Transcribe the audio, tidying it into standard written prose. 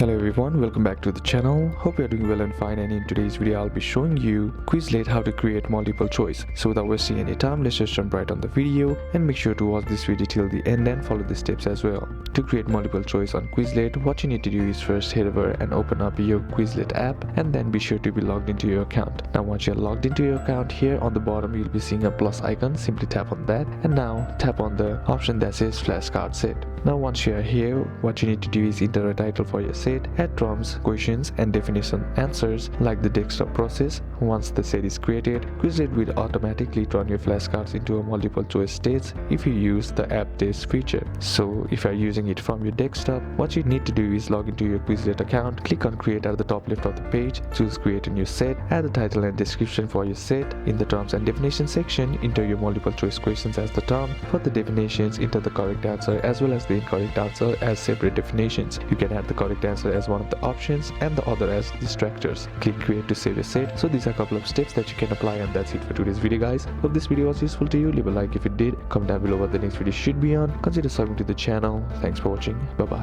Hello everyone, welcome back to the channel. Hope you are doing well and fine, and in today's video I'll be showing you Quizlet how to create multiple choice. So without wasting any time, let's just jump right on the video and make sure to watch this video till the end and follow the steps as well. To create multiple choice on Quizlet, what you need to do is first head over and open up your Quizlet app and then be sure to be logged into your account. Now once you're logged into your account, here on the bottom you'll be seeing a plus icon. Simply tap on that and now tap on the option that says flashcard set. Now once you are here, what you need to do is enter a title for your set, add terms, questions and definition answers like the desktop process. Once the set is created, Quizlet will automatically turn your flashcards into a multiple choice states if you use the app test feature. So if you are using it from your desktop, what you need to do is log into your Quizlet account, click on create at the top left of the page, choose create a new set, add the title and description for your set. In the terms and definition section, enter your multiple choice questions as the term. For the definitions, enter the correct answer as well as the incorrect answer as separate definitions. You can add the correct answer as one of the options and the other as distractors. Click create to save your set. So these are a couple of steps that you can apply, and that's it for today's video guys. Hope this video was useful to you. Leave a like if it did, comment down below what the next video should be on, consider subscribing to the channel. Thanks for watching. Bye bye.